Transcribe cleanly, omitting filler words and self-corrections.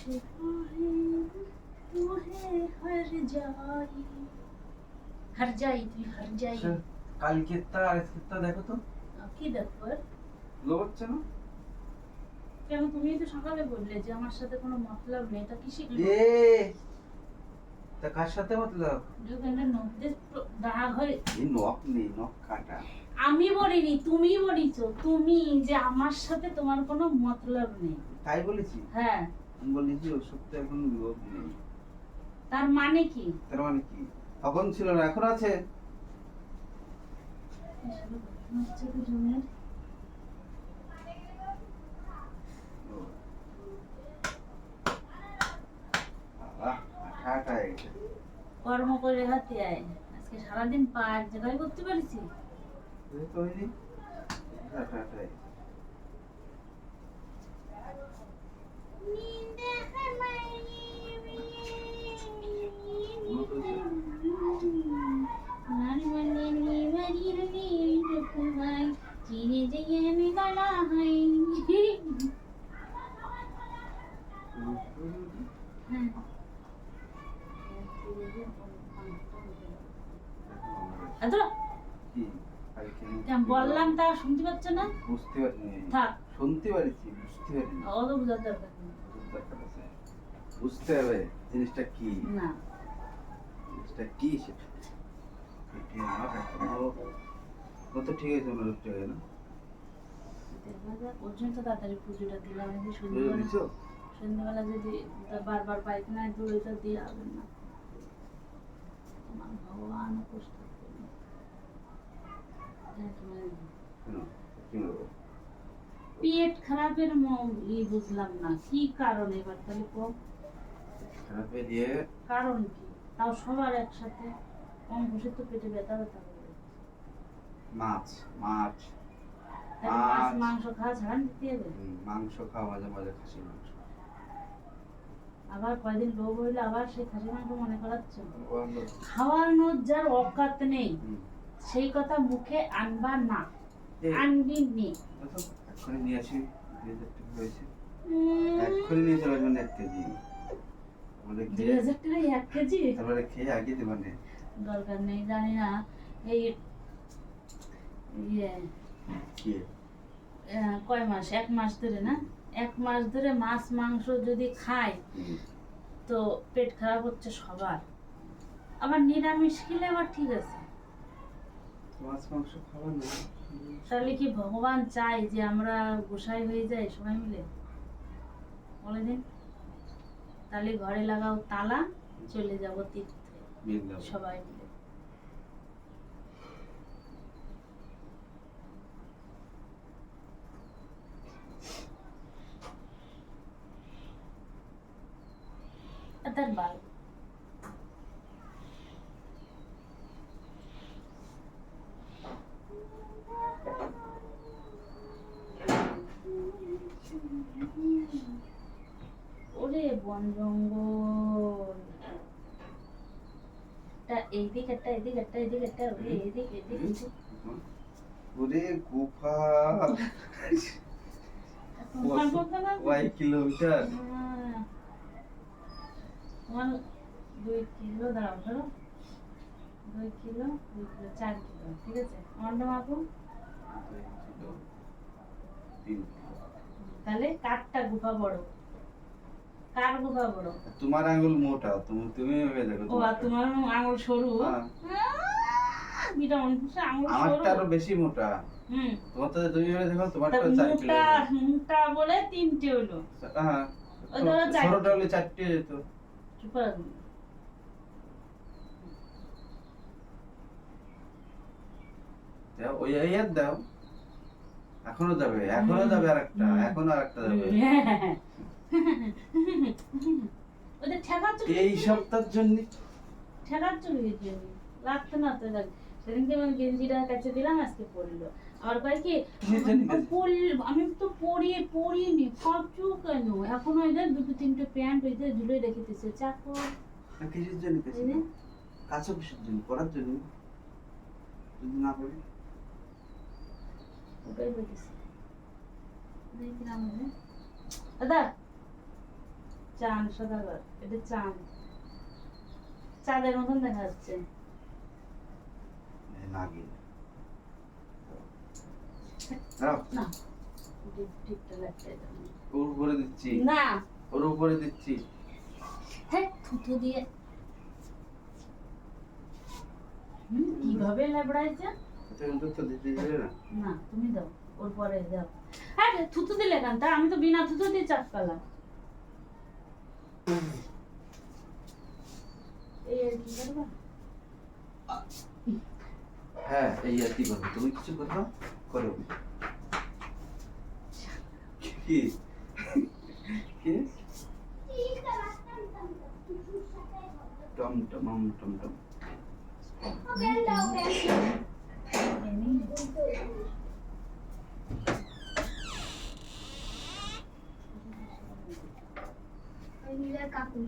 तू है हर जाई हर जाई তুই हर जाई কালকেরটা আর আজকেরটা দেখো তো কি দেখো লো হচ্ছে না কেন তুমি তো সকালে বললে যে আমার সাথে কোনো মতলব নেই তা কি শিখলে এ তা কার সাথে মতলব যেখানে নখদের দাগ হয় এই নখ নেই নখ কাটা আমি বলিনি তুমি বলিছো তুমি যে আমার সাথে তোমার কোনো মতলব নেই তাই বলেছি হ্যাঁ আমি বলেছি ওসব তো এখন লোভ নেই তার মানে কি তার মানে কি তখন ছিল না এখন আছে হচ্ছে তো জমির আঠা হয়ে গেছে কর্ম করে হাতে আয় আজকে সারাদিন পা এক জায়গায় করতে পারছি তো ওই দিন আঠা হয়ে গেছে বললাম তা শুনতে পাচ্ছ না বুঝতে পারিনি থাক শুনতে পারিছি বুঝতে পারিনি অত বুঝার দরকার নেই বুঝতে হবে জিনিসটা কি না জিনিসটা কি সেটা ও তো ঠিক আছে আমার ঠিক আছে না ওর জন্য তো তাড়াতাড়ি পুজোটা দিলাম এই যে বুঝে দিছো সন্ধ্যাবেলা যদি বারবার পায়খানায় দৌড়ে দিয়ে আসবেন না আমার ভগবান কষ্ট পেট খারাপের বুঝলাম না কি কারণ এবার তাহলে কম খারাপে দিয়ে কারণ কি তাও সবার একসাথে কম বসে তো পেটে ব্যথা ব্যথা করে মাছ মাছ মাছ মাংস খাওয়া ছাড়া দিতে হবে মাংস খাওয়া মাঝে মাঝে খাসি মাংস আবার কয়দিন লোভ হইলে আবার সেই খাসি মাংস মনে করাচ্ছে খাওয়ানোর যার অকাত নেই সেই কথা মুখে আনবা না আনবি নি এক্ষুনি নিয়ে আসি 2000 টাকা হয়েছে এক্ষুনি নিয়ে চলে আসবেন 1 কেজি আমাদের 2000 টাকা 1 কেজি তারপরে খেয়ে আগে দেবেন দরকার নেই জানি না এই কি কয় মাস 1 মাস ধরে না 1 মাস ধরে মাছ মাংস যদি খায় তো পেট খারাপ হচ্ছে সবার আবার নিরামিষ খেলে আবার ঠিক আছে মাছ মাংস খাওয়া না তাহলে কি ভগবান চায় যে আমরা গোসাই হয়ে যাই সবাই মিলে বলে দিন তাহলে ঘরে লাগাও তালা চলে যাব তীর্থে সবাই মিলে তার বাল ওরে বন জঙ্গল এইদিকে একটা এদিকে একটা এদিকে একটা এদিকে এদিকে ওরে গুফা কয় কিলোমিটার তোমার 2 কিলো দাঁড়াও ধরো 2 কিলো 4 কিলো ঠিক আছে আমার নাম আপু 2 কিলো 3 কিলো তাহলে কাঠটা গুফা বড় কার গুফা বড় তোমার আঙ্গুল মোটা তুমি ভেবে দেখো ও আর তোমার আঙ্গুল সরু মিটা মানুষ আঙ্গুল সরু আমারটা আরো বেশি মোটা তোমার তো তুমি ভেবে দেখো তোমারটা 4 কিলো মোটা বলে 3টে হলো হ্যাঁ ওই ধরো 4 ছোটটা হলে 4টে যেত চুপ করো দাও ওই ইয়ার দাও এখনো যাবে আরেকটা এখনো আরেকটা যাবে ওদের ঠেকাচ্ছ এই সপ্তাহের জন্য ঠেকাচ্ছ কি লাগতো না তো সেদিনকে আমি গেঞ্জিটা কাছে দিলাম আজকে পরলো আবার কয় কি আমি তো পরিনি ভাবছো কেন এখনো এদের 2-3টে প্যান্ট ওই যে ঝুলে রেখেতেছে চাকো কিসের জন্য কাছে কিসের জন্য পড়ার জন্য যদি না পড়ি ওটাই বলতেছি দেখলাম দাদা চাঁদ সদাগর, এটা চাঁদ, চাঁদের মতন দেখা যাচ্ছে। নাগিন দাও না ঠিকটা লাগছে এটা। ওর উপরে দিচ্ছি, না ওর উপরে দিচ্ছি। হ্যাঁ থুতু দিয়ে কিভাবে লেবড়াইছে। তুমি তো দিতে যাবে না। না তুমি দাও, ওর পরে দাও। হ্যাঁ থুতু দিলে কেন? তা আমি তো বিনা থুতু দিয়ে চাপকালাম। এই আর কি করবা? হ্যাঁ এই আর কি করবে, তুমি কিছু করবা করো। কি কি টম টম টম টম কাকু